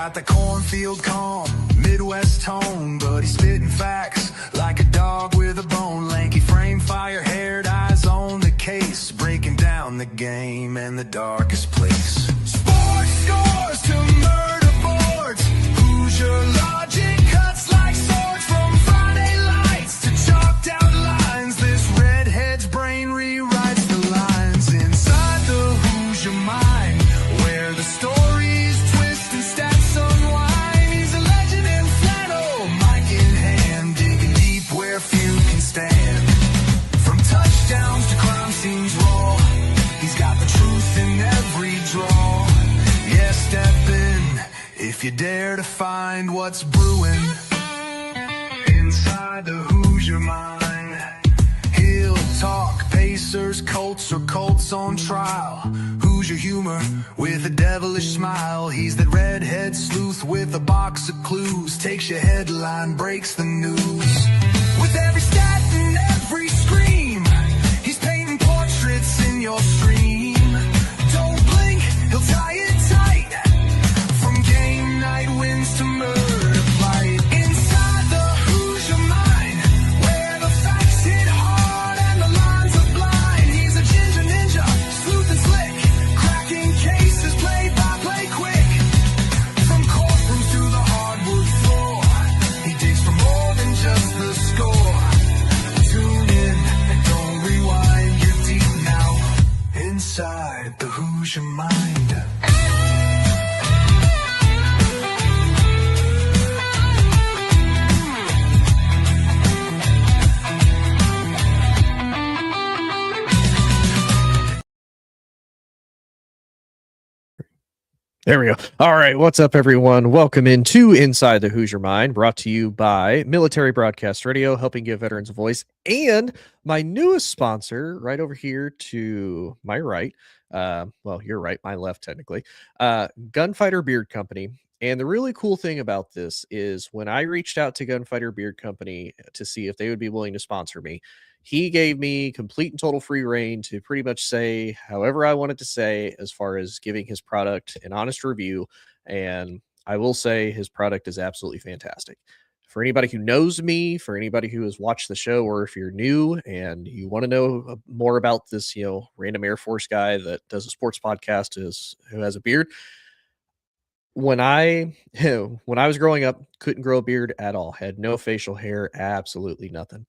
got the cornfield calm, Midwest tone, but he's spitting facts like a dog with a bone. Lanky frame, fire-haired eyes on the case, breaking down the game and the darkest place. Sports scores to murder boards. Hoosier logic cuts like swords from Friday lights to chalked out lines. This redhead's brain rewrites the lines inside the Hoosier mind, where the stories twist and stats unwind. He's a legend in flannel, mic in hand, digging deep where few can stand. From touchdowns to crime scenes raw, he's got the truth in every draw. Yeah, step in if you dare to find what's brewing inside the Hoosier mind. He'll talk Pacers, Colts, or Colts on trial. Hoosier humor with a devilish smile. He's that redhead sleuth with a box of clues. Takes your headline, breaks the news. With every stat and every scream, he's painting portraits in your stream. Don't blink, he'll tie it tight. From game night wins to murder fight. Inside the Hoosier mind, where the facts hit hard and the lines are blind. He's a ginger ninja, sleuth and slick, cracking cases play by play quick. From courtrooms to the hardwood floor, he digs for more than just the score. Tune in and don't rewind, get deep now inside the Hoosier mind. There we go. All right. What's up, everyone? Welcome into Inside the Hoosier Mind, brought to you by Military Broadcast Radio, helping give veterans a voice. And my newest sponsor, right over here to my right, well, you're right, my left, technically, Gunfighter Beard Company. And the really cool thing about this is when I reached out to Gunfighter Beard Company to see if they would be willing to sponsor me, he gave me complete and total free reign to pretty much say however I wanted to say as far as giving his product an honest review. And I will say his product is absolutely fantastic. For anybody who knows me, for anybody who has watched the show, or if you're new and you want to know more about this, random Air Force guy that does a sports podcast who has a beard, when I was growing up, couldn't grow a beard at all, had no facial hair, absolutely nothing.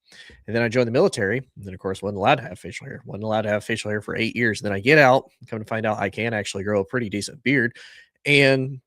And then I joined the military, and then of course wasn't allowed to have facial hair. Wasn't allowed to have facial hair for 8 years. Then I get out, come to find out I can actually grow a pretty decent beard. And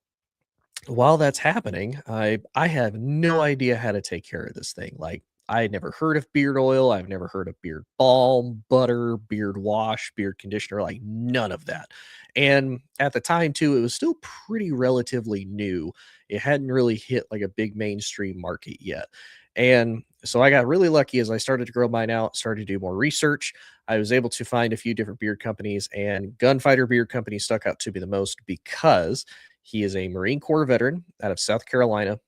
while that's happening, I have no idea how to take care of this thing. Like, I had never heard of beard oil. I've never heard of beard balm, butter, beard wash, beard conditioner, like none of that. And at the time, too, it was still pretty relatively new. It hadn't really hit like a big mainstream market yet. And so I got really lucky as I started to grow mine out, started to do more research. I was able to find a few different beard companies, and Gunfighter Beard Company stuck out to me the most because he is a Marine Corps veteran out of South Carolina.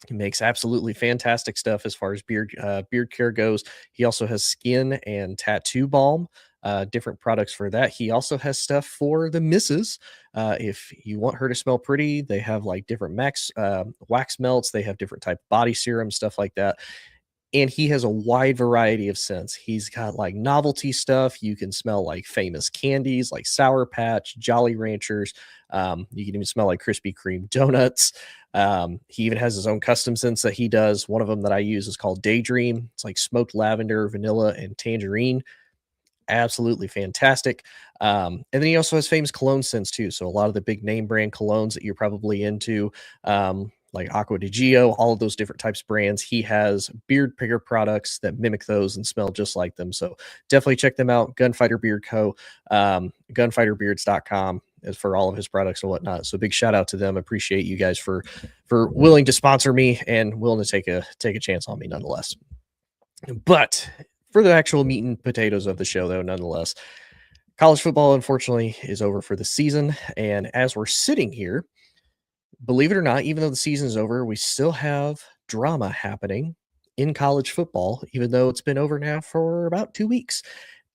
He makes absolutely fantastic stuff as far as beard care goes. He also has skin and tattoo balm, different products for that. He also has stuff for the missus. If you want her to smell pretty, they have like different wax melts. They have different type of body serum, stuff like that. And he has a wide variety of scents. He's got like novelty stuff. You can smell like famous candies like Sour Patch, Jolly Ranchers. You can even smell like Krispy Kreme donuts. He even has his own custom scents that he does. One of them that I use is called Daydream. It's like smoked lavender, vanilla, and tangerine. Absolutely fantastic. And then he also has famous cologne scents too. So a lot of the big name brand colognes that you're probably into, like Aqua di Gio, all of those different types of brands. He has beard picker products that mimic those and smell just like them. So definitely check them out. Gunfighter Beard Co. Gunfighterbeards.com is for all of his products and whatnot. So big shout out to them. Appreciate you guys for willing to sponsor me and willing to take a chance on me nonetheless. But for the actual meat and potatoes of the show, though, nonetheless, college football, unfortunately, is over for the season. And as we're sitting here, believe it or not, even though the season is over, we still have drama happening in college football, even though it's been over now for about 2 weeks.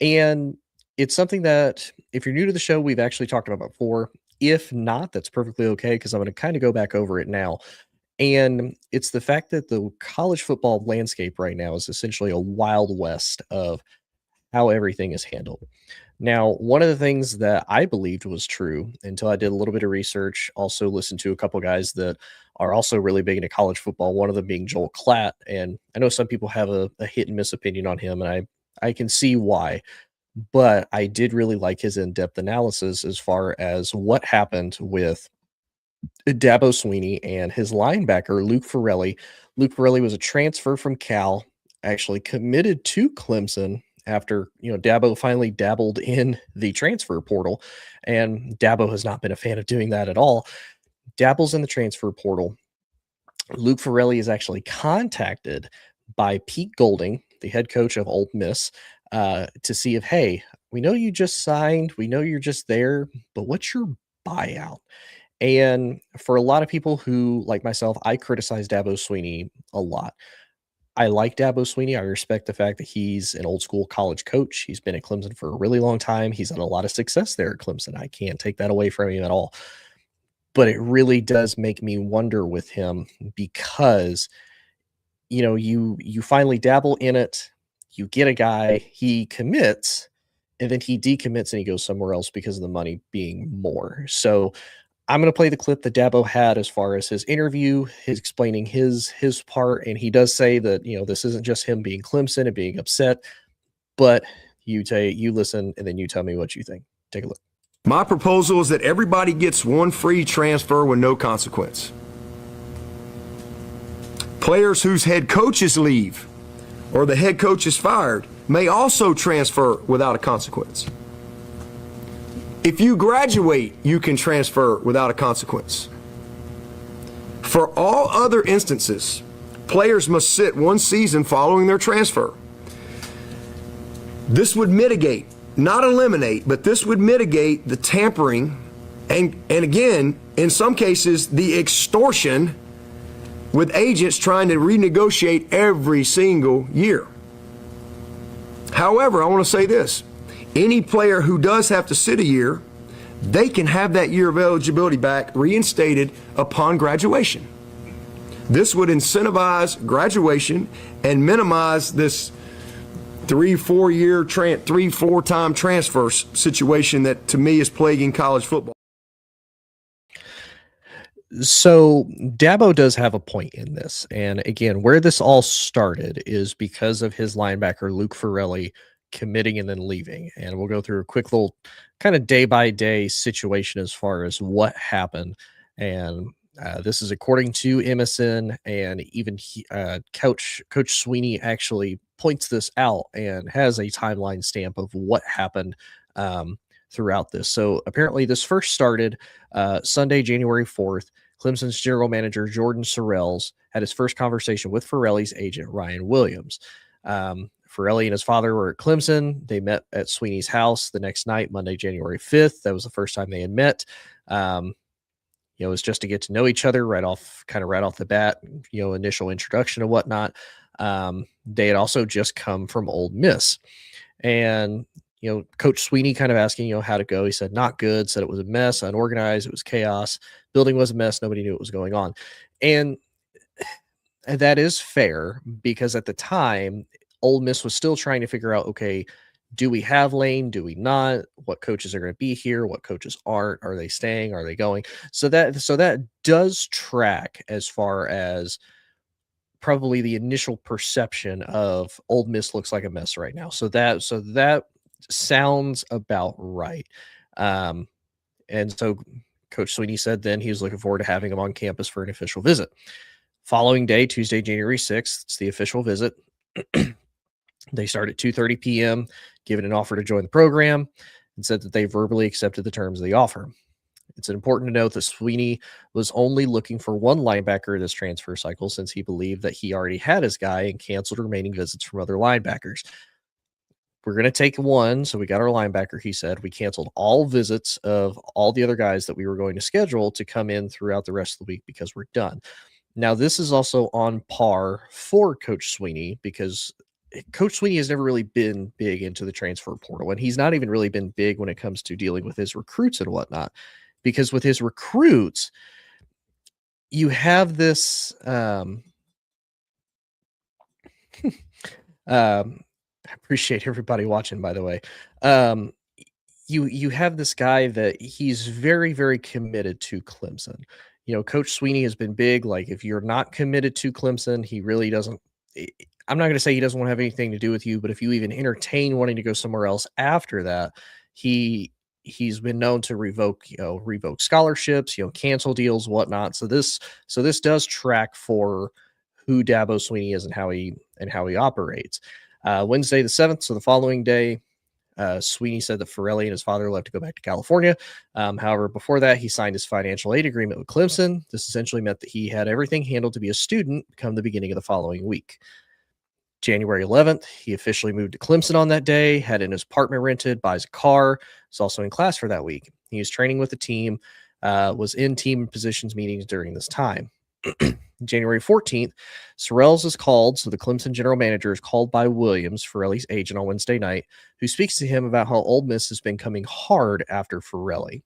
And it's something that, if you're new to the show, we've actually talked about before. If not, that's perfectly okay because I'm going to kind of go back over it now. And it's the fact that the college football landscape right now is essentially a wild west of how everything is handled. Now, one of the things that I believed was true until I did a little bit of research, also listened to a couple guys that are also really big into college football, one of them being Joel Klatt. And I know some people have a hit and miss opinion on him, and I can see why. But I did really like his in-depth analysis as far as what happened with Dabo Swinney and his linebacker, Luke Farrelly. Luke Farrelly was a transfer from Cal, actually committed to Clemson after, Dabo finally dabbled in the transfer portal. And Dabo has not been a fan of doing that at all. Dabbles in the transfer portal. Luke Farrelly is actually contacted by Pete Golding, the head coach of Ole Miss, to see if, hey, we know you just signed, we know you're just there, but what's your buyout? And for a lot of people who, like myself, I criticize Dabo Swinney a lot. I like Dabo Swinney. I respect the fact that he's an old school college coach. He's been at Clemson for a really long time. He's had a lot of success there at Clemson. I can't take that away from him at all. But it really does make me wonder with him because, you finally dabble in it, you get a guy, he commits, and then he decommits and he goes somewhere else because of the money being more. So I'm going to play the clip that Dabo had as far as his interview, his explaining his part, and he does say that this isn't just him being Clemson and being upset, but you listen and then you tell me what you think. Take a look. My proposal is that everybody gets one free transfer with no consequence. Players whose head coaches leave or the head coach is fired may also transfer without a consequence. If you graduate, you can transfer without a consequence. For all other instances, players must sit one season following their transfer. This would mitigate, not eliminate, but this would mitigate the tampering and again, in some cases, the extortion with agents trying to renegotiate every single year. However, I want to say this. Any player who does have to sit a year, they can have that year of eligibility back reinstated upon graduation. This would incentivize graduation and minimize this 3-4 time transfer situation that to me is plaguing college football. So Dabo does have a point in this. And again, where this all started is because of his linebacker, Luke Farrelly, committing and then leaving. And we'll go through a quick little kind of day by day situation as far as what happened. And this is according to MSN, and even Coach Swinney actually points this out and has a timeline stamp of what happened throughout this. So apparently this first started Sunday, January 4th. Clemson's general manager, Jordan Sorrells, had his first conversation with Farrelly's agent, Ryan Williams. Farrelly and his father were at Clemson. They met at Swinney's house the next night, Monday, January 5th. That was the first time they had met. It was just to get to know each other right off the bat, initial introduction and whatnot. They had also just come from Ole Miss. And, Coach Swinney kind of asking, how'd it go? He said, not good, said it was a mess, unorganized, it was chaos. Building was a mess. Nobody knew what was going on. And that is fair because at the time, Ole Miss was still trying to figure out, okay, do we have Lane? Do we not? What coaches are going to be here? What coaches aren't? Are they staying? Are they going? So that does track as far as probably the initial perception of Ole Miss looks like a mess right now. So that sounds about right. And so Coach Swinney said then he was looking forward to having him on campus for an official visit. Following day, Tuesday, January 6th, it's the official visit. They start at 2:30 p.m., given an offer to join the program, and said that they verbally accepted the terms of the offer. It's important to note that Swinney was only looking for one linebacker this transfer cycle since he believed that he already had his guy and canceled remaining visits from other linebackers. We're going to take one, so we got our linebacker, he said. We canceled all visits of all the other guys that we were going to schedule to come in throughout the rest of the week because we're done. Now, this is also on par for Coach Swinney because Coach Swinney has never really been big into the transfer portal, and he's not even really been big when it comes to dealing with his recruits and whatnot. because with his recruits, you have this I appreciate everybody watching, by the way. You have this guy that he's very, very committed to Clemson. Coach Swinney has been big. Like, if you're not committed to Clemson, he really doesn't. I'm not going to say he doesn't want to have anything to do with you, but if you even entertain wanting to go somewhere else after that, he's been known to revoke scholarships, cancel deals, whatnot. So this does track for who Dabo Swinney is and how he operates. Wednesday the 7th, so the following day, Swinney said that Ferrelli and his father left to go back to California. However, before that, he signed his financial aid agreement with Clemson. This essentially meant that he had everything handled to be a student come the beginning of the following week. January 11th, he officially moved to Clemson on that day, had an apartment rented, buys a car, was also in class for that week. He was training with the team, was in team positions meetings during this time. January 14th, Sorrells is called. So the Clemson general manager is called by Williams, Ferrelli's agent, on Wednesday night, who speaks to him about how Ole Miss has been coming hard after Ferrelli.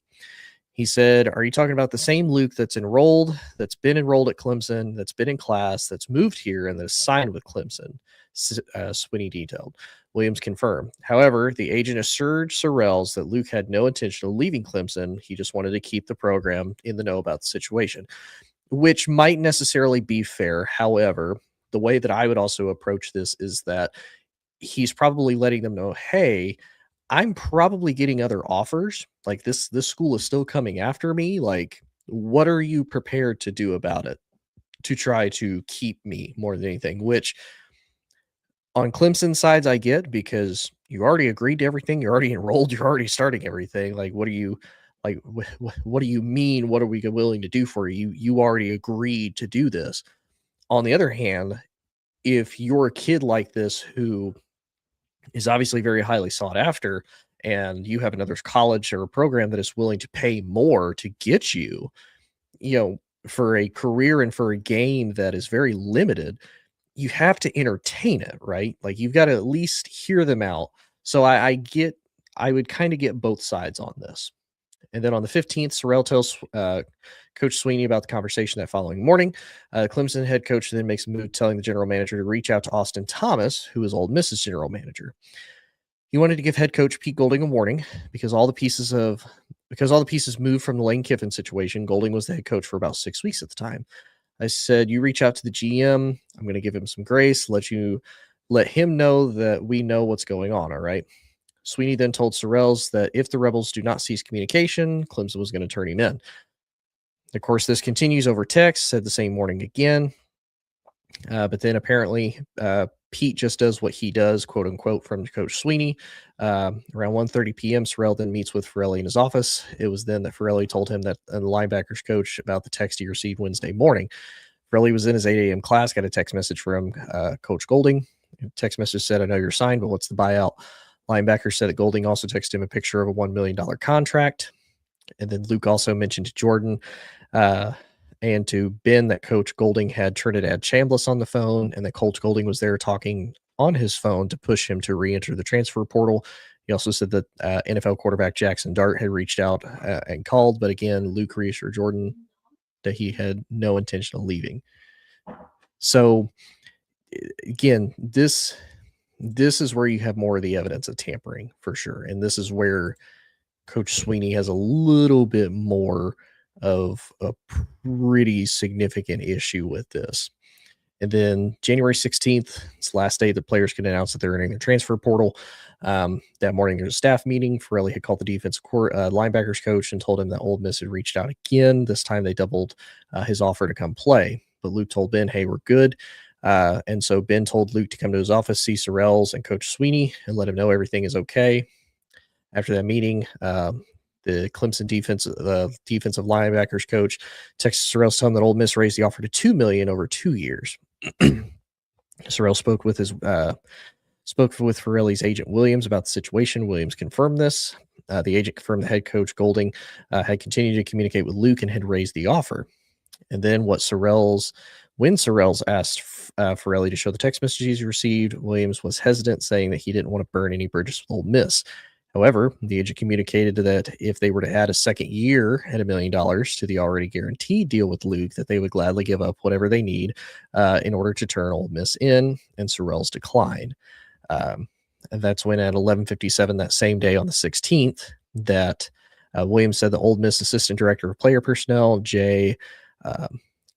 He said, "Are you talking about the same Luke that's been enrolled at Clemson, that's been in class, that's moved here, and that's signed with Clemson?" Swinney detailed. Williams confirmed. However, the agent assured Sorrells that Luke had no intention of leaving Clemson. He just wanted to keep the program in the know about the situation, which might necessarily be fair. However, the way that I would also approach this is that he's probably letting them know, hey, I'm probably getting other offers. Like, this school is still coming after me. Like, what are you prepared to do about it to try to keep me more than anything? Which on Clemson sides, I get, because you already agreed to everything. You're already enrolled. You're already starting everything. Like, what do you mean? What are we willing to do for you? You already agreed to do this. On the other hand, if you're a kid like this who is obviously very highly sought after, and you have another college or a program that is willing to pay more to get you, for a career and for a game that is very limited, you have to entertain it, right? Like, you've got to at least hear them out. So I would kind of get both sides on this. And then on the 15th, Sorrell tells Coach Swinney about the conversation that following morning. Clemson head coach then makes a move telling the general manager to reach out to Austin Thomas, who is Ole Miss's general manager. He wanted to give head coach Pete Golding a warning because all the pieces moved from the Lane Kiffin situation. Golding was the head coach for about 6 weeks at the time. I said, you reach out to the GM. I'm going to give him some grace, let him know that we know what's going on. All right. Swinney then told Sorrells that if the Rebels do not cease communication, Clemson was going to turn him in. Of course, this continues over text, said the same morning again. But then apparently Pete just does what he does, quote unquote, from Coach Swinney. Around 1:30 p.m., Sorrell then meets with Ferrelli in his office. It was then that Ferrelli told him that the linebackers coach about the text he received Wednesday morning. Ferrelli was in his 8 a.m. class, got a text message from Coach Golding. The text message said, "I know you're signed, but what's the buyout?" Linebacker said that Golding also texted him a picture of a $1 million contract. And then Luke also mentioned to Jordan and to Ben that Coach Golding had Trinidad Chambliss on the phone, and that Coach Golding was there talking on his phone to push him to re-enter the transfer portal. He also said that NFL quarterback Jackson Dart had reached out and called, but again, Luke reassured Jordan that he had no intention of leaving. So again, this is where you have more of the evidence of tampering for sure. And this is where Coach Swinney has a little bit more of a pretty significant issue with this. And then January 16th, it's the last day the players can announce that they're entering the transfer portal. That morning, there's a staff meeting. Ferrelli had called the defensive linebackers coach and told him that Ole Miss had reached out again. This time they doubled his offer to come play. But Luke told Ben, hey, we're good. And so Ben told Luke to come to his office, see Sorrells and Coach Swinney, and let him know everything is okay. After that meeting, the Clemson defensive linebackers coach texted Sorrells, telling him that Ole Miss raised the offer to $2 million over 2 years. Sorrell spoke with Ferrelli's agent Williams about the situation. Williams confirmed this. The agent confirmed the head coach Golding had continued to communicate with Luke and had raised the offer. And then when Sorrells asked Ferrelli to show the text messages he received, Williams was hesitant, saying that he didn't want to burn any bridges with Ole Miss. However, the agent communicated that if they were to add a second year at $1 million to the already guaranteed deal with Luke, that they would gladly give up whatever they need in order to turn Ole Miss in, and Sorrell's declined. And that's when at 11:57 that same day on the 16th, that Williams said the Ole Miss assistant director of player personnel, Jay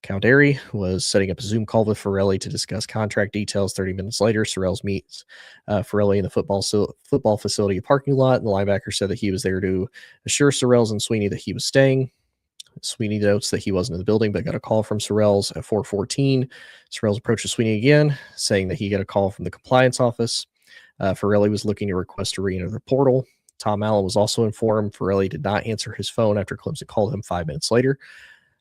Cowdery, was setting up a Zoom call with Ferrelli to discuss contract details. 30 minutes later, Sorrells meets Ferrelli in the football facility parking lot, and the linebacker said that he was there to assure Sorrells and Swinney that he was staying. Swinney notes that he wasn't in the building, but got a call from Sorrells at 4:14. Sorrells approaches Swinney again, saying that he got a call from the compliance office. Ferrelli was looking to request to re-enter the portal. Tom Allen was also informed. Ferrelli did not answer his phone after Clemson called him 5 minutes later.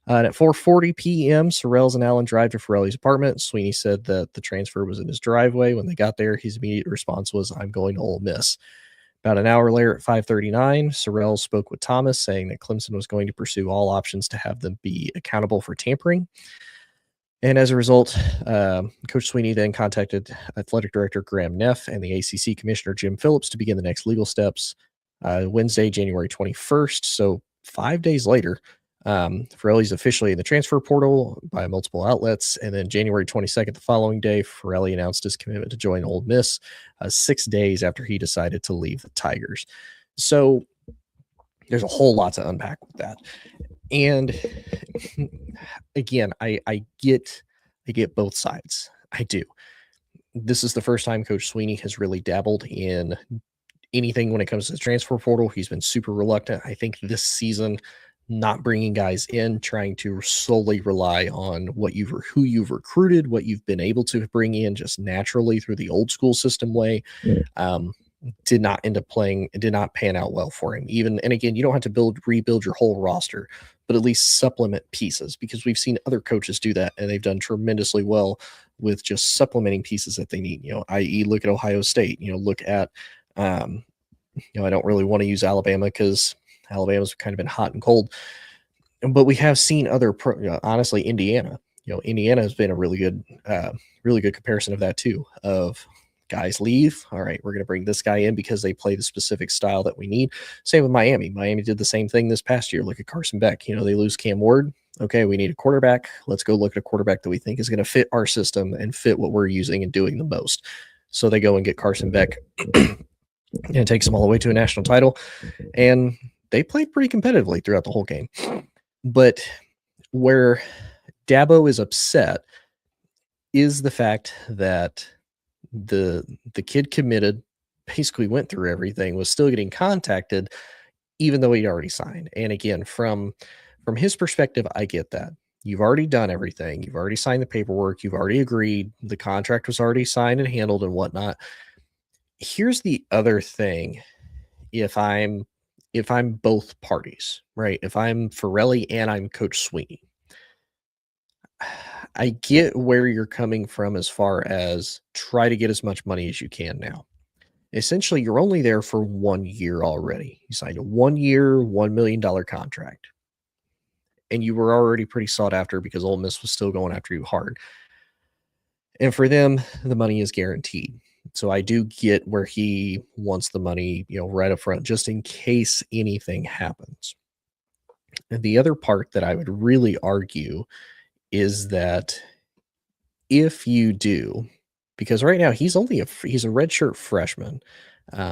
And at 4:40 p.m., Sorrells and Allen drive to Ferrelli's apartment. Swinney said that the transfer was in his driveway. When they got there, his immediate response was, "I'm going to Ole Miss." About an hour later at 5:39, Sorrells spoke with Thomas, saying that Clemson was going to pursue all options to have them be accountable for tampering. And as a result, Coach Swinney then contacted Athletic Director Graham Neff and the ACC Commissioner Jim Phillips to begin the next legal steps. Wednesday, January 21st, so 5 days later, Ferrelli's officially in the transfer portal by multiple outlets. And then January 22nd, the following day, Ferrelli announced his commitment to join Ole Miss 6 days after he decided to leave the Tigers. So there's a whole lot to unpack with that. And again, I get both sides. I do. This is the first time Coach Swinney has really dabbled in anything when it comes to the transfer portal. He's been super reluctant. I think this season, not bringing guys in, trying to solely rely on who you've recruited, what you've been able to bring in just naturally through the old school system way, did not end up playing. It did not pan out well for him. And again, you don't have to rebuild your whole roster, but at least supplement pieces, because we've seen other coaches do that, and they've done tremendously well with just supplementing pieces that they need. I.e., look at Ohio State. Look at, I don't really want to use Alabama because Alabama's kind of been hot and cold, but we have seen honestly, Indiana. Indiana has been a really good comparison of that too. Of guys leave, all right, we're going to bring this guy in because they play the specific style that we need. Same with Miami. Miami did the same thing this past year. Look at Carson Beck. They lose Cam Ward. Okay, we need a quarterback. Let's go look at a quarterback that we think is going to fit our system and fit what we're using and doing the most. So they go and get Carson Beck, and it takes them all the way to a national title. And they played pretty competitively throughout the whole game. But where Dabo is upset is the fact that the kid committed, basically went through everything, was still getting contacted, even though he'd already signed. And again, from his perspective, I get that. You've already done everything. You've already signed the paperwork. You've already agreed. The contract was already signed and handled and whatnot. Here's the other thing. If I'm both parties, right? If I'm Ferrelli and I'm Coach Swinney, I get where you're coming from as far as try to get as much money as you can now. Essentially, you're only there for 1 year already. You signed a 1 year, $1 million contract. And you were already pretty sought after because Ole Miss was still going after you hard. And for them, the money is guaranteed. So I do get where he wants the money, right up front, just in case anything happens. And the other part that I would really argue is that if you do, because right now he's a redshirt freshman.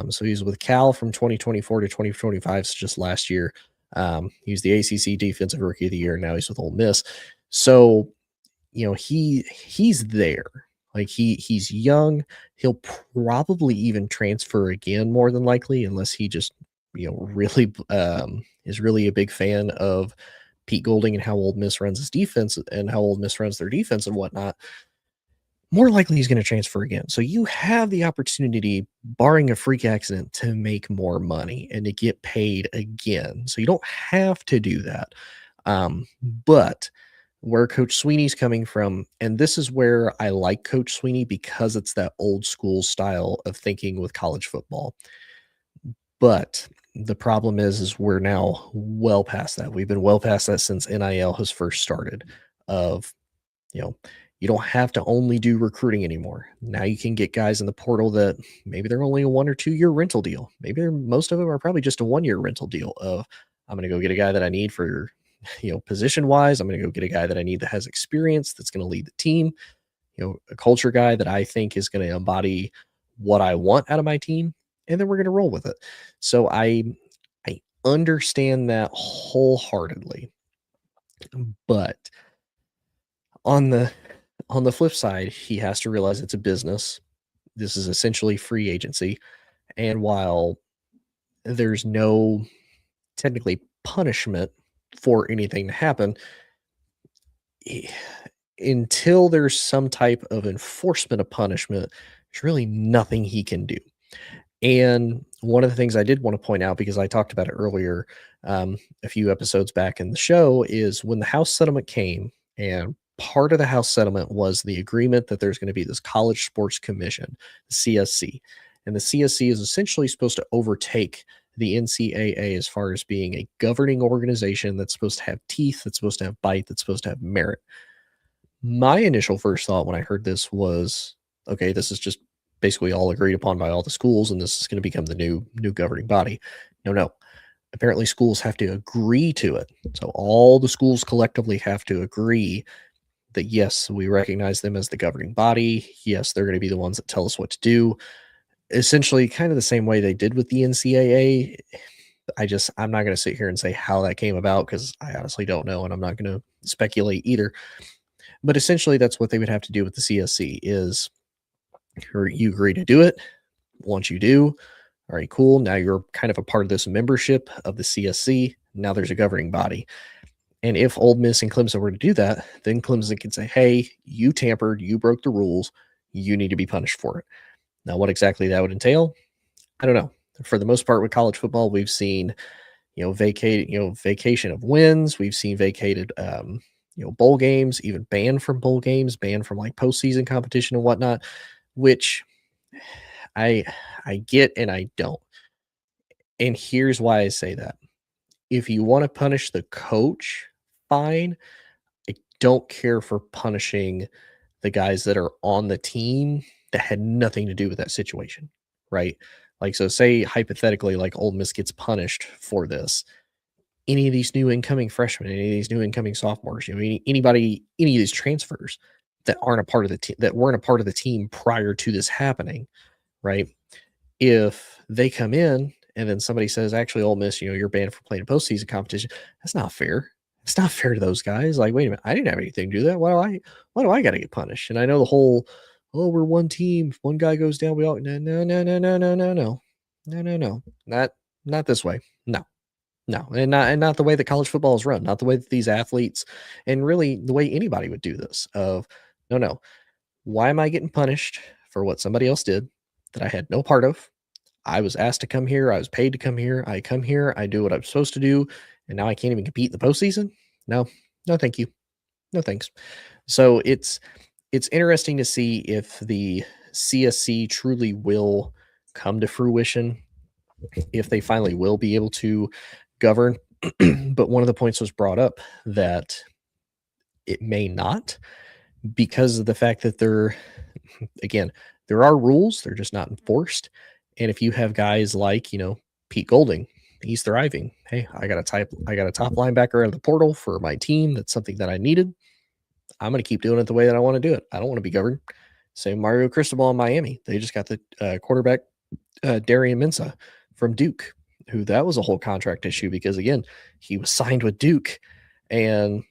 So he's with Cal from 2024 to 2025, so just last year. He was the ACC Defensive Rookie of the Year. Now he's with Ole Miss. So, he's there. Like he's young. He'll probably even transfer again, more than likely, unless he just, really is really a big fan of Pete Golding and how Ole Miss runs his defense and how Ole Miss runs their defense and whatnot. More likely he's going to transfer again. So you have the opportunity, barring a freak accident, to make more money and to get paid again. So you don't have to do that. But where Coach Swinney's coming from, and this is where I like Coach Swinney because it's that old school style of thinking with college football. But the problem is we're now well past that. We've been well past that since NIL has first started. You don't have to only do recruiting anymore. Now you can get guys in the portal that maybe they're only a 1 or 2 year rental deal. Maybe most of them are probably just a 1 year rental deal of, I'm going to go get a guy that I need for, position wise. I'm going to go get a guy that I need that has experience, that's going to lead the team, a culture guy that I think is going to embody what I want out of my team. And then we're going to roll with it. So I understand that wholeheartedly. But on the flip side, he has to realize it's a business. This is essentially free agency. And while there's no technically punishment for anything to happen, until there's some type of enforcement of punishment, there's really nothing he can do. And one of the things I did want to point out, because I talked about it earlier, a few episodes back in the show, is when the House settlement came, and part of the House settlement was the agreement that there's going to be this College Sports Commission, the CSC. And the CSC is essentially supposed to overtake the NCAA as far as being a governing organization that's supposed to have teeth, that's supposed to have bite, that's supposed to have merit. My initial first thought when I heard this was, okay, this is just basically all agreed upon by all the schools, and this is going to become the new governing body. No. Apparently schools have to agree to it. So all the schools collectively have to agree that, yes, we recognize them as the governing body. Yes, they're going to be the ones that tell us what to do. Essentially kind of the same way they did with the NCAA. I'm not going to sit here and say how that came about, because I honestly don't know, and I'm not going to speculate either. But essentially that's what they would have to do with the CSC is, you agree to do it. Once you do, all right, cool. Now you're kind of a part of this membership of the CSC. Now there's a governing body. And if Ole Miss and Clemson were to do that, then Clemson can say, hey, you tampered, you broke the rules, you need to be punished for it. Now, what exactly that would entail, I don't know. For the most part with college football, we've seen, vacation of wins. We've seen vacated, bowl games, even banned from bowl games, banned from like postseason competition and whatnot, which I get and I don't. And here's why I say that. If you want to punish the coach, fine. I don't care for punishing the guys that are on the team that had nothing to do with that situation, right? Like, so say hypothetically, like Ole Miss gets punished for this. Any of these new incoming freshmen, any of these new incoming sophomores, anybody, any of these transfers that aren't a part of the team, that weren't a part of the team prior to this happening, right? If they come in and then somebody says, actually, Ole Miss, you're banned for playing a postseason competition, that's not fair. It's not fair to those guys. Like, wait a minute, I didn't have anything to do that. Why do I got to get punished? And I know the whole, we're one team. If one guy goes down, we all no. Not this way. No, and not the way that college football is run, not the way that these athletes, and really the way anybody would do this. Of no. Why am I getting punished for what somebody else did that I had no part of? I was asked to come here. I was paid to come here. I come here. I do what I'm supposed to do. And now I can't even compete in the postseason? No, thank you. No, thanks. So it's interesting to see if the CSC truly will come to fruition, if they finally will be able to govern. But one of the points was brought up that it may not, because of the fact that there are rules, they're just not enforced. And if you have guys like, Pete Golding, he's thriving. Hey, I got a top linebacker out of the portal for my team. That's something that I needed. I'm going to keep doing it the way that I want to do it. I don't want to be governed. Same Mario Cristobal in Miami. They just got the quarterback, Darian Mensah from Duke, who that was a whole contract issue because, again, he was signed with Duke, and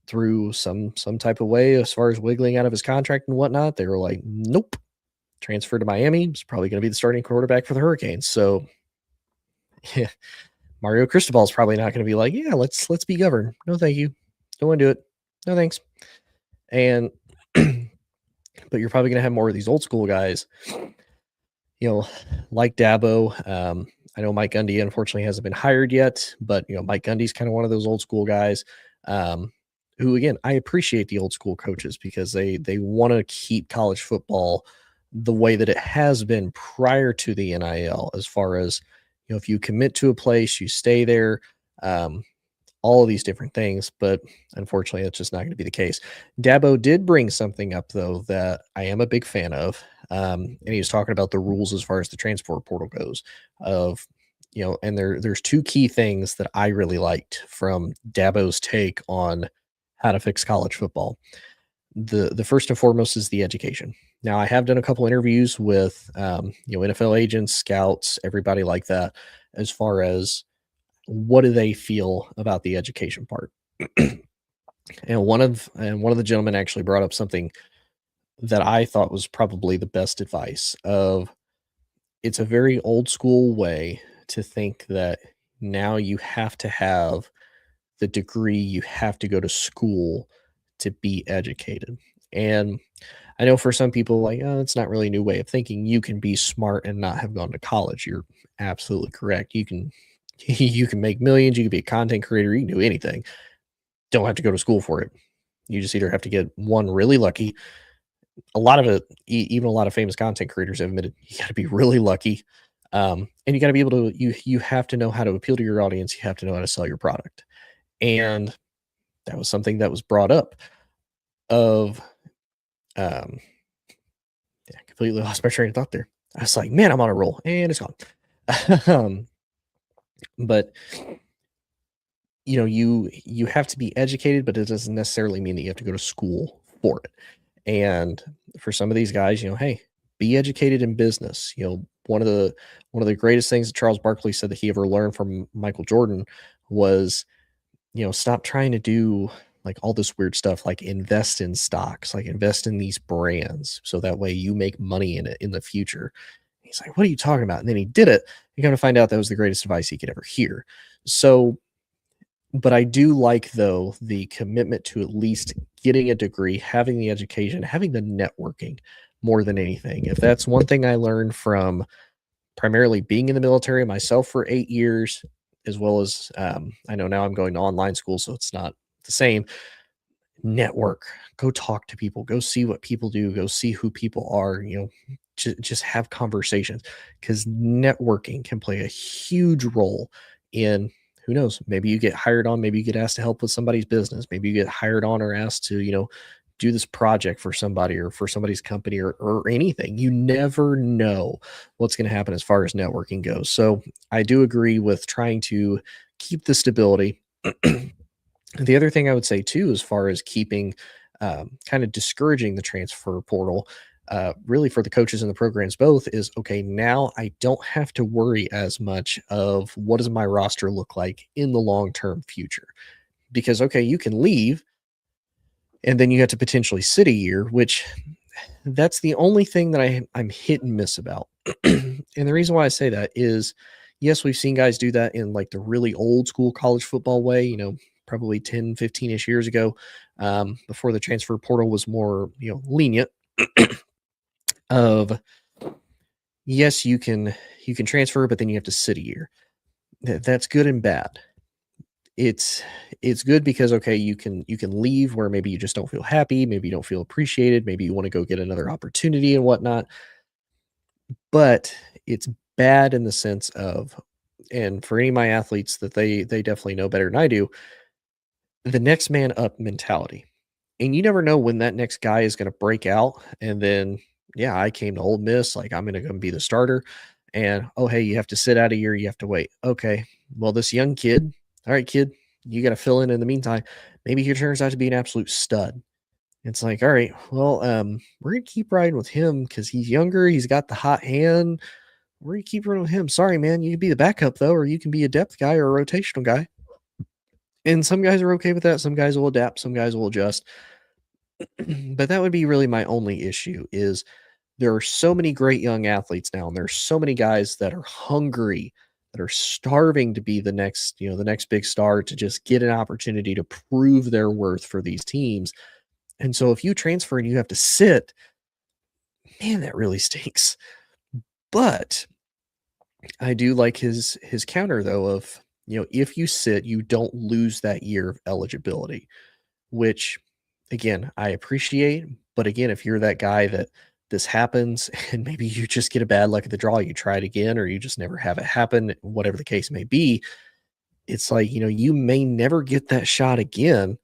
through some type of way, as far as wiggling out of his contract and whatnot, they were like, nope, transfer to Miami. He's probably going to be the starting quarterback for the Hurricanes. So yeah, Mario Cristobal is probably not going to be like, yeah, let's be governed. No, thank you. Don't want to do it. No, thanks. And, but you're probably going to have more of these old school guys, like Dabo. I know Mike Gundy unfortunately hasn't been hired yet, but Mike Gundy's kind of one of those old school guys, who, again, I appreciate the old school coaches because they want to keep college football the way that it has been prior to the NIL, as far as, if you commit to a place, you stay there. all of these different things, but unfortunately, that's just not going to be the case. Dabo did bring something up, though, that I am a big fan of. And he was talking about the rules as far as the transfer portal goes of, and there's two key things that I really liked from Dabo's take on how to fix college football. The first and foremost is the education. Now, I have done a couple interviews with, NFL agents, scouts, everybody like that, as far as what do they feel about the education part. And one of the gentlemen actually brought up something that I thought was probably the best advice of it's a very old school way to think that now you have to have the degree, you have to go to school to be educated. And I know for some people, like, oh, it's not really a new way of thinking. You can be smart and not have gone to college. You're absolutely correct. You can you can make millions, you can be a content creator, you can do anything. Don't have to go to school for it. You just either have to get one really lucky. A lot of it, even a lot of famous content creators have admitted you got to be really lucky, and you got to be able to you have to know how to appeal to your audience. You have to know how to sell your product, and that was something that was brought up. Of, yeah, completely lost my train of thought there. I was like, man, I'm on a roll, and it's gone. But you have to be educated, but it doesn't necessarily mean that you have to go to school for it. And for some of these guys, hey, be educated in business. One of the greatest things that Charles Barkley said that he ever learned from Michael Jordan was, stop trying to do like all this weird stuff, like invest in stocks, like invest in these brands, so that way you make money in it in the future. He's like, what are you talking about? And then he did it. You're going to find out that was the greatest advice he could ever hear. So, but I do like, though, the commitment to at least getting a degree, having the education, having the networking more than anything. If that's one thing I learned from primarily being in the military myself for 8 years, as well as I know now I'm going to online school, so it's not the same. Network, go talk to people, go see what people do, go see who people are, just have conversations, because networking can play a huge role in, who knows, maybe you get hired on, maybe you get asked to help with somebody's business, maybe you get hired on or asked to, do this project for somebody or for somebody's company or anything. You never know what's going to happen as far as networking goes. So I do agree with trying to keep the stability. The other thing I would say too, as far as keeping kind of discouraging the transfer portal, really for the coaches and the programs both, is okay, now I don't have to worry as much of what does my roster look like in the long-term future. Because, okay, you can leave and then you have to potentially sit a year, which that's the only thing that I'm hit and miss about. And the reason why I say that is, yes, we've seen guys do that in like the really old school college football way, probably 10, 15-ish years ago, before the transfer portal was more, lenient. Of, yes, you can transfer, but then you have to sit a year. That's good and bad. It's good because, okay, you can leave where maybe you just don't feel happy, maybe you don't feel appreciated, maybe you want to go get another opportunity and whatnot. But it's bad in the sense of, and for any of my athletes that they definitely know better than I do, the next man up mentality. And you never know when that next guy is going to break out. And then, yeah, I came to Ole Miss, like I'm going to be the starter. And, oh, hey, you have to sit out a year. You have to wait. Okay, well, this young kid, all right, kid, you got to fill in the meantime. Maybe he turns out to be an absolute stud. It's like, all right, well, we're going to keep riding with him because he's younger. He's got the hot hand. We're going to keep running with him. Sorry, man. You can be the backup, though, or you can be a depth guy or a rotational guy. And some guys are okay with that. Some guys will adapt. Some guys will adjust. But that would be really my only issue is there are so many great young athletes now, and there's so many guys that are hungry, that are starving to be the next big star, to just get an opportunity to prove their worth for these teams. And so if you transfer and you have to sit, man, that really stinks. But I do like his counter, though, of, if you sit, you don't lose that year of eligibility, which, again, I appreciate. But again, if you're that guy that this happens and maybe you just get a bad luck at the draw, you try it again, or you just never have it happen, whatever the case may be, it's like, you may never get that shot again. And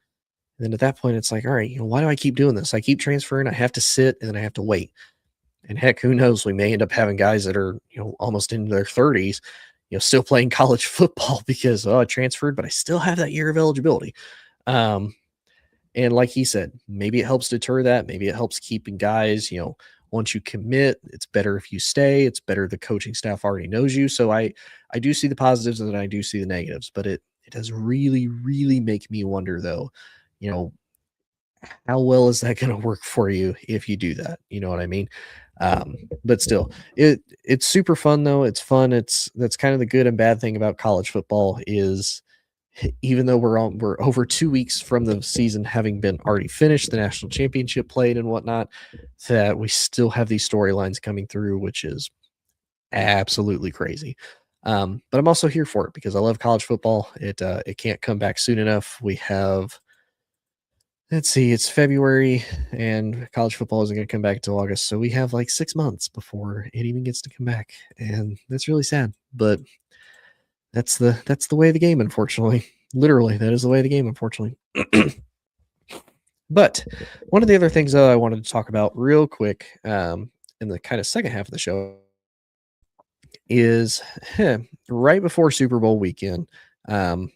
then at that point, it's like, all right, why do I keep doing this? I keep transferring. I have to sit and then I have to wait. And heck, who knows? We may end up having guys that are, almost in their 30s, still playing college football because, I transferred, but I still have that year of eligibility. And like he said, maybe it helps deter that. Maybe it helps keeping guys, once you commit, it's better if you stay. It's better the coaching staff already knows you. So I do see the positives and I do see the negatives, but it does really, really make me wonder though, you know, how well is that going to work for you if you do that? You know what I mean? But still, it's super fun though. It's fun. That's kind of the good and bad thing about college football is even though we're over 2 weeks from the season having been already finished, the national championship played and whatnot, that we still have these storylines coming through, which is absolutely crazy. But I'm also here for it because I love college football. It can't come back soon enough. We have, let's see, it's February and college football isn't going to come back until August. So we have like 6 months before it even gets to come back. And that's really sad, but that's the way of the game, unfortunately. Literally, that is the way of the game, unfortunately. But one of the other things I wanted to talk about real quick in the kind of second half of the show is right before Super Bowl weekend, the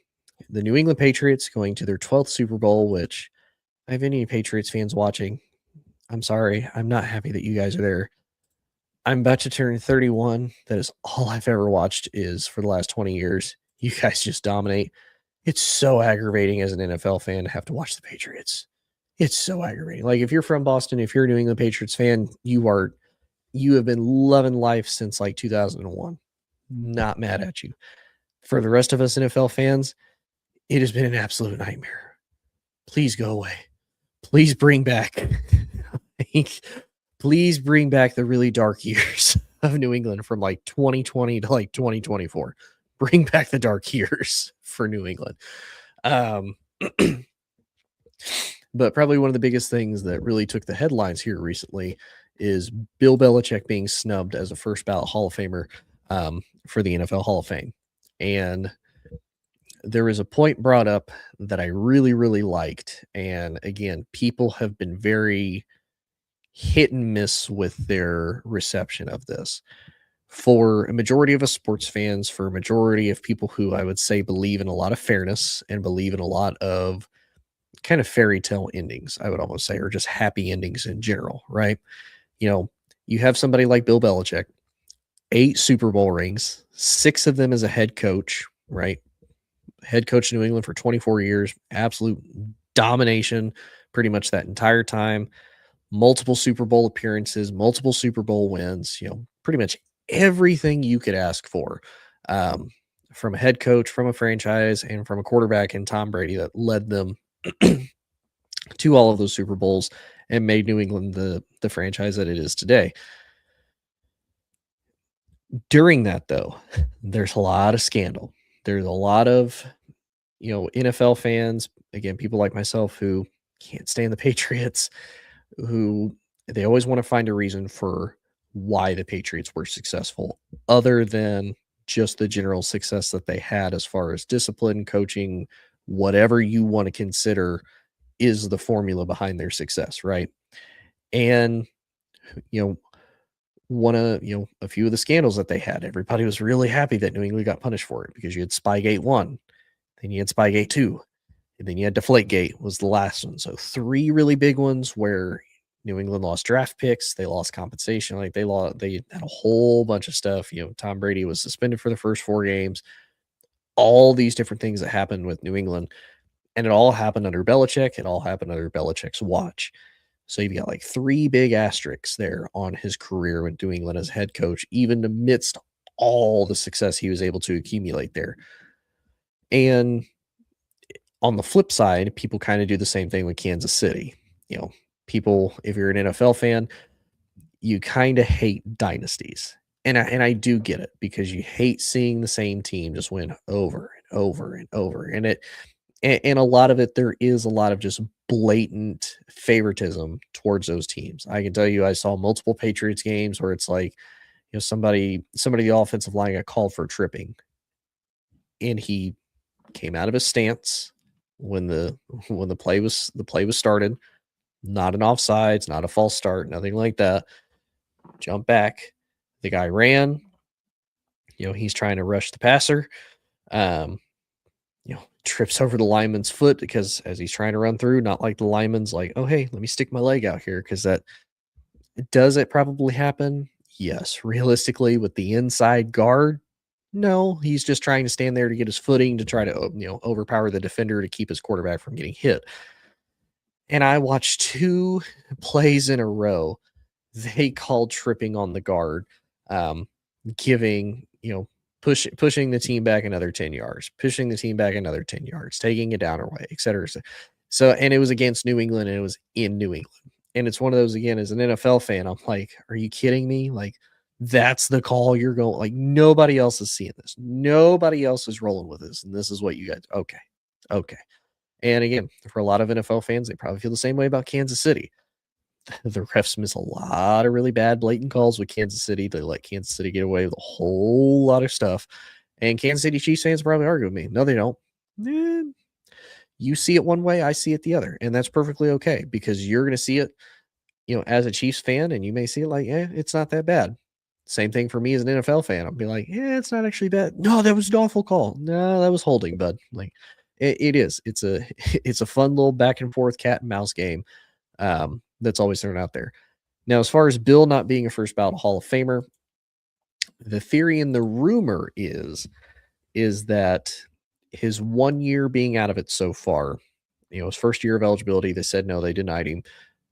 New England Patriots going to their 12th Super Bowl, which I have any Patriots fans watching. I'm sorry. I'm not happy that you guys are there. I'm about to turn 31. That is all I've ever watched is for the last 20 years. You guys just dominate. It's so aggravating as an NFL fan to have to watch the Patriots. It's so aggravating. Like if you're from Boston, if you're a New England Patriots fan, you have been loving life since like 2001. Not mad at you. For the rest of us NFL fans, it has been an absolute nightmare. Please go away. Please bring back please bring back the really dark years of New England from like 2020 to like 2024. Bring back the dark years for New England. But probably one of the biggest things that really took the headlines here recently is Bill Belichick being snubbed as a first ballot Hall of Famer for the NFL Hall of Fame. And there was a point brought up that I really, really liked. And again, people have been very hit and miss with their reception of this. For a majority of us sports fans, for a majority of people who I would say believe in a lot of fairness and believe in a lot of kind of fairy tale endings, I would almost say, or just happy endings in general, right? You have somebody like Bill Belichick, 8 Super Bowl rings, 6 of them as a head coach, right? Head coach in New England for 24 years, absolute domination pretty much that entire time. Multiple Super Bowl appearances, multiple Super Bowl wins, pretty much everything you could ask for from a head coach, from a franchise, and from a quarterback in Tom Brady that led them to all of those Super Bowls and made New England the franchise that it is today. During that, though, there's a lot of scandal. There's a lot of, NFL fans, again, people like myself who can't stand the Patriots, who they always want to find a reason for why the Patriots were successful other than just the general success that they had as far as discipline, coaching, whatever you want to consider is the formula behind their success, right? And, a few of the scandals that they had, everybody was really happy that New England got punished for it because you had Spygate 1, then you had Spygate 2, and then you had Deflategate was the last one. So 3 really big ones where New England lost draft picks, they lost compensation, they had a whole bunch of stuff. Tom Brady was suspended for the first 4 games, all these different things that happened with New England, and it all happened under Belichick. It all happened under Belichick's watch. So you've got like 3 big asterisks there on his career with New England as head coach, even amidst all the success he was able to accumulate there. And on the flip side, people kind of do the same thing with Kansas City. People, if you're an NFL fan, you kind of hate dynasties. And I do get it because you hate seeing the same team just win over and over and over. And a lot of it, there is a lot of just blatant favoritism towards those teams. I can tell you, I saw multiple Patriots games where it's like, somebody the offensive line got called for tripping, and he came out of his stance when the play was started. Not an offsides, not a false start, nothing like that. Jump back. The guy ran. He's trying to rush the passer. Trips over the lineman's foot because as he's trying to run through, not like the lineman's like, oh, hey, let me stick my leg out here, because does it probably happen? Yes. Realistically, with the inside guard, no, he's just trying to stand there to get his footing to try to, overpower the defender to keep his quarterback from getting hit. And I watched 2 plays in a row. They called tripping on the guard, giving, pushing the team back another 10 yards, pushing the team back another 10 yards, taking it down away, et cetera. So, and it was against New England, and it was in New England. And it's one of those, again, as an NFL fan, I'm like, are you kidding me? Like, that's the call you're going, like, nobody else is seeing this. Nobody else is rolling with this. And this is what you guys, okay. And again, for a lot of NFL fans, they probably feel the same way about Kansas City. The refs miss a lot of really bad, blatant calls with Kansas City. They let Kansas City get away with a whole lot of stuff. And Kansas City Chiefs fans probably argue with me. No, they don't. You see it one way, I see it the other. And that's perfectly okay, because you're going to see it, as a Chiefs fan, and you may see it like, it's not that bad. Same thing for me as an NFL fan. I'll be like, it's not actually bad. No, that was an awful call. No, that was holding, bud. Like, it is. It's a fun little back and forth cat and mouse game. That's always thrown out there. Now, as far as Bill not being a first ballot Hall of Famer, the theory and the rumor is that his 1 year being out of it so far, his first year of eligibility, they said no, they denied him.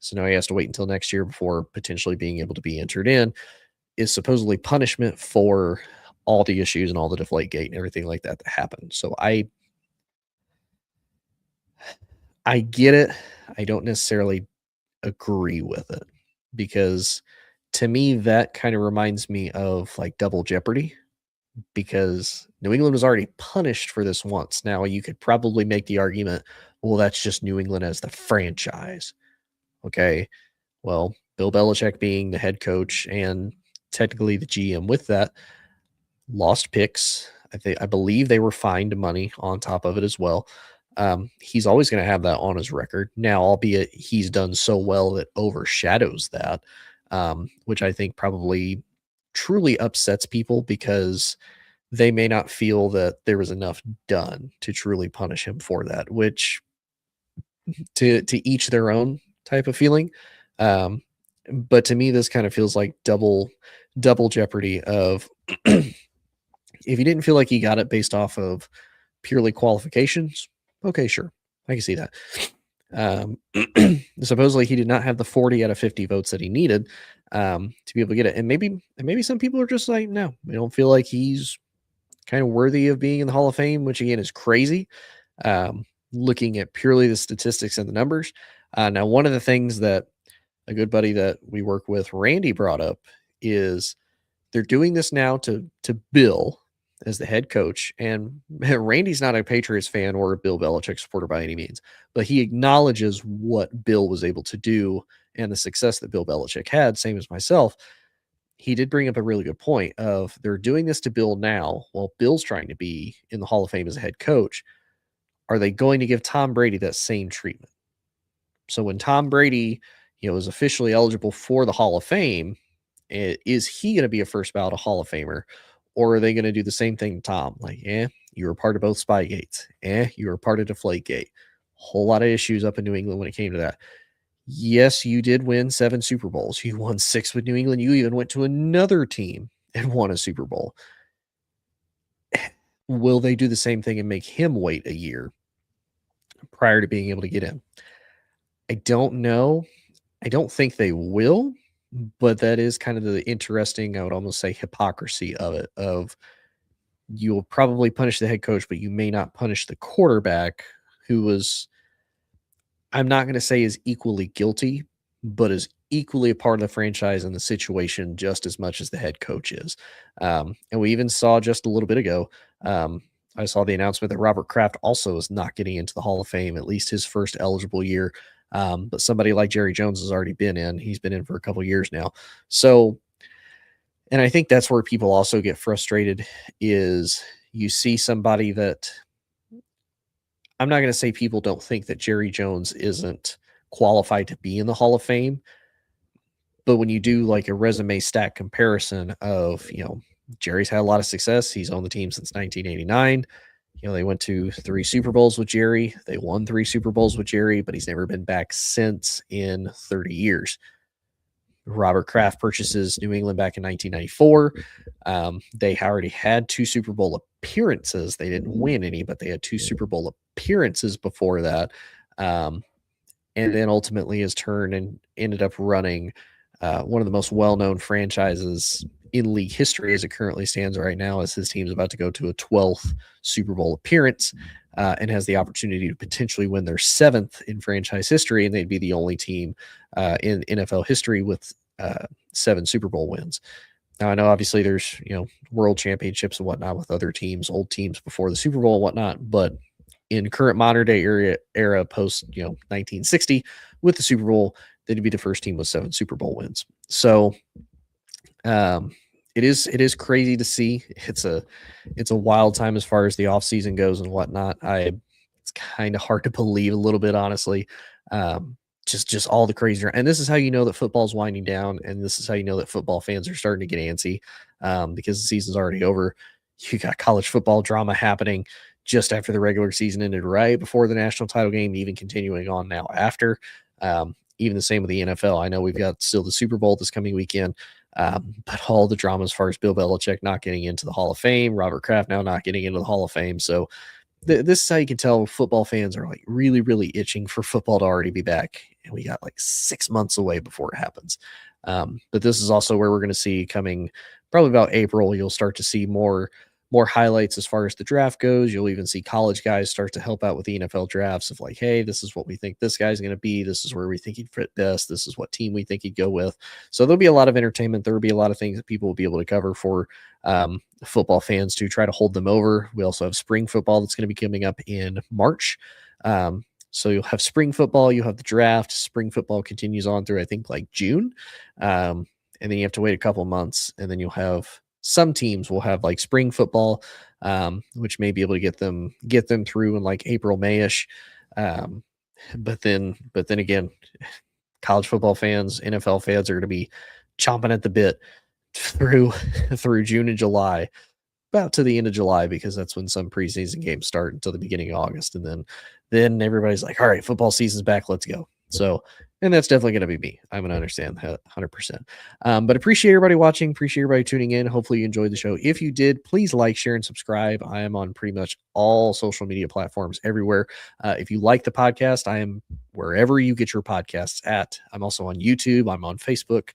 So now he has to wait until next year before potentially being able to be entered in, is supposedly punishment for all the issues and all the Deflategate and everything like that happened. So I get it. I don't necessarily agree with it, because to me that kind of reminds me of like double jeopardy, because New England was already punished for this once. Now you could probably make the argument, well, that's just New England as the franchise. Okay, well, Bill Belichick being the head coach and technically the GM with that, lost picks. I believe they were fined money on top of it as well. He's always going to have that on his record. Now, albeit he's done so well that overshadows that, which I think probably truly upsets people, because they may not feel that there was enough done to truly punish him for that, which to each their own type of feeling. But to me, this kind of feels like double jeopardy of if you didn't feel like he got it based off of purely qualifications, okay, sure, I can see that. Supposedly he did not have the 40 out of 50 votes that he needed to be able to get it. And maybe some people are just like, no, we don't feel like he's kind of worthy of being in the Hall of Fame, which again is crazy. Looking at purely the statistics and the numbers. Now, one of the things that a good buddy that we work with, Randy, brought up is they're doing this now to Bill as the head coach. And Randy's not a Patriots fan or a Bill Belichick supporter by any means, but he acknowledges what Bill was able to do and the success that Bill Belichick had, same as myself. He did bring up a really good point of they're doing this to Bill now while Bill's trying to be in the Hall of Fame as a head coach. Are they going to give Tom Brady that same treatment? So when Tom Brady, is officially eligible for the Hall of Fame, is he going to be a first ballot Hall of Famer? Or are they going to do the same thing to Tom? Like, you were part of both Spygates. You were part of Deflategate. Whole lot of issues up in New England when it came to that. Yes, you did win 7 Super Bowls. You won 6 with New England. You even went to another team and won a Super Bowl. Will they do the same thing and make him wait a year prior to being able to get in? I don't know. I don't think they will, but that is kind of the interesting, I would almost say, hypocrisy of it, of you will probably punish the head coach, but you may not punish the quarterback, who was, I'm not going to say is equally guilty, but is equally a part of the franchise and the situation just as much as the head coach is. And we even saw just a little bit ago, I saw the announcement that Robert Kraft also is not getting into the Hall of Fame, at least his first eligible year. But somebody like Jerry Jones has already been in. He's been in for a couple years now. So, and I think that's where people also get frustrated is you see somebody that I'm not going to say people don't think that Jerry Jones isn't qualified to be in the Hall of Fame, but when you do like a resume stat comparison of, Jerry's had a lot of success. He's on the team since 1989. They went to 3 Super Bowls with Jerry. They won 3 Super Bowls with Jerry, but he's never been back since in 30 years. Robert Kraft purchases New England back in 1994. They already had 2 Super Bowl appearances. They didn't win any, but they had 2 Super Bowl appearances before that. And then ultimately his turn and ended up running one of the most well-known franchises in league history as it currently stands right now, as his team's about to go to a 12th Super Bowl appearance and has the opportunity to potentially win their 7th in franchise history, and they'd be the only team in NFL history with 7 Super Bowl wins. Now, I know obviously there's, world championships and whatnot with other teams, old teams before the Super Bowl and whatnot, but in current modern day era post, 1960 with the Super Bowl, they'd be the first team with 7 Super Bowl wins. So, it is crazy to see. It's a wild time as far as the off season goes and whatnot. It's kind of hard to believe a little bit, honestly. Just all the crazy, and this is how you know that football's winding down, and this is how you know that football fans are starting to get antsy because the season's already over. You got college football drama happening just after the regular season ended, right before the national title game, even continuing on now after. Even the same with the NFL. I know we've got still the Super Bowl this coming weekend. But all the drama as far as Bill Belichick not getting into the Hall of Fame, Robert Kraft now not getting into the Hall of Fame. So this is how you can tell football fans are like really, really itching for football to already be back. And we got like 6 months away before it happens. But this is also where we're going to see coming probably about April. You'll start to see more highlights as far as the draft goes. You'll even see college guys start to help out with the NFL drafts of like, hey, this is what we think this guy's going to be. This is where we think he'd fit best. This is what team we think he'd go with. So there'll be a lot of entertainment. There'll be a lot of things that people will be able to cover for football fans to try to hold them over. We also have spring football that's going to be coming up in March. So you'll have spring football, you have the draft. Spring football continues on through, I think, like June. And then you have to wait a couple months, and then you'll have some teams will have like spring football, which may be able to get them through in like April, Mayish. But then again, college football fans, NFL fans are going to be chomping at the bit through June and July, about to the end of July, because that's when some preseason games start until the beginning of August. And then everybody's like, all right, football season's back. Let's go. So, and that's definitely going to be me. I'm going to understand that 100%. But appreciate everybody watching. Appreciate everybody tuning in. Hopefully you enjoyed the show. If you did, please like, share, and subscribe. I am on pretty much all social media platforms everywhere. If you like the podcast, I am wherever you get your podcasts at. I'm also on YouTube. I'm on Facebook.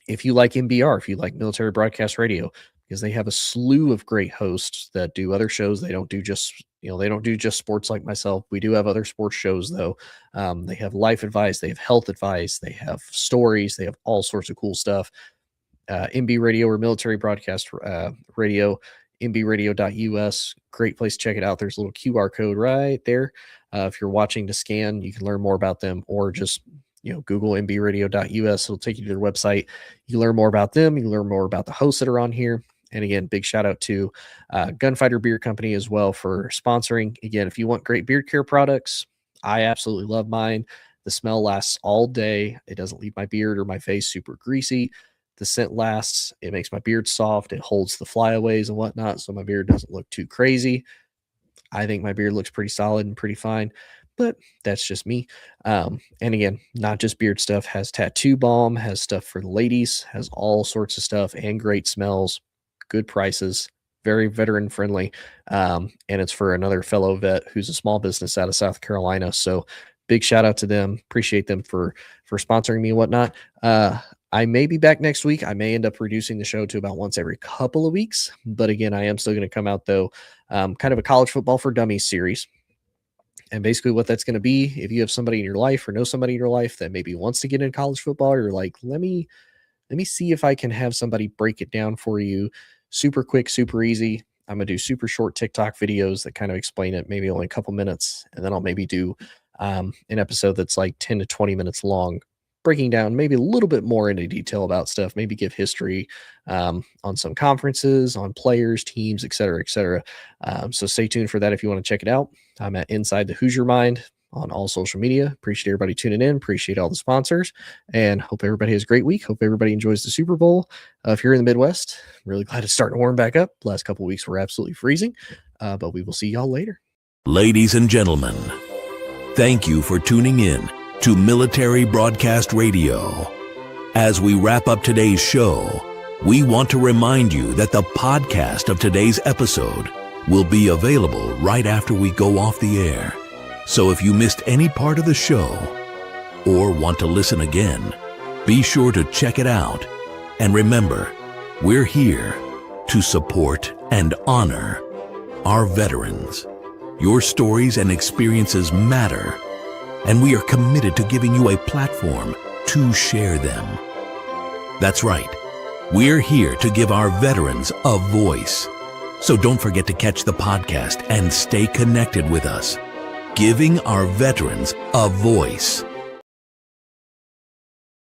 If you like MBR, if you like Military Broadcast Radio, because they have a slew of great hosts that do other shows. They don't do just sports like myself. We do have other sports shows though. They have life advice, they have health advice, they have stories, they have all sorts of cool stuff. MB Radio or Military Broadcast Radio, mbradio.us. Great place to check it out. There's a little QR code right there. If you're watching to scan, you can learn more about them, or just Google mbradio.us. It'll take you to their website. You learn more about them. You learn more about the hosts that are on here. And again, big shout out to Gunfighter Beer Company as well for sponsoring. Again, if you want great beard care products, I absolutely love mine. The smell lasts all day. It doesn't leave my beard or my face super greasy. The scent lasts. It makes my beard soft. It holds the flyaways and whatnot, so my beard doesn't look too crazy. I think my beard looks pretty solid and pretty fine, but that's just me. And again, not just beard stuff, has tattoo balm, has stuff for the ladies, has all sorts of stuff and great smells, good prices, very veteran friendly. And it's for another fellow vet who's a small business out of South Carolina. So big shout out to them. Appreciate them for sponsoring me and whatnot. I may be back next week. I may end up reducing the show to about once every couple of weeks. But again, I am still going to come out though, kind of a college football for dummies series. And basically what that's going to be, if you have somebody in your life or know somebody in your life that maybe wants to get into college football, you're like, let me see if I can have somebody break it down for you. Super quick, super easy. I'm going to do super short TikTok videos that kind of explain it, maybe only a couple minutes. And then I'll maybe do an episode that's like 10 to 20 minutes long breaking down maybe a little bit more into detail about stuff, maybe give history on some conferences, on players, teams, et cetera, et cetera. So stay tuned for that if you want to check it out. I'm at Inside the Hoosier Mind on all social media. Appreciate everybody tuning in. Appreciate all the sponsors, and hope everybody has a great week. Hope everybody enjoys the Super Bowl. If you're in the Midwest, really glad it's starting to warm back up. Last couple of weeks were absolutely freezing, but we will see y'all later. Ladies and gentlemen, thank you for tuning in to Military Broadcast Radio. As we wrap up today's show, we want to remind you that the podcast of today's episode will be available right after we go off the air. So if you missed any part of the show or want to listen again, be sure to check it out. And remember, we're here to support and honor our veterans. Your stories and experiences matter, and we are committed to giving you a platform to share them. That's right. We're here to give our veterans a voice. So don't forget to catch the podcast and stay connected with us. Giving our veterans a voice.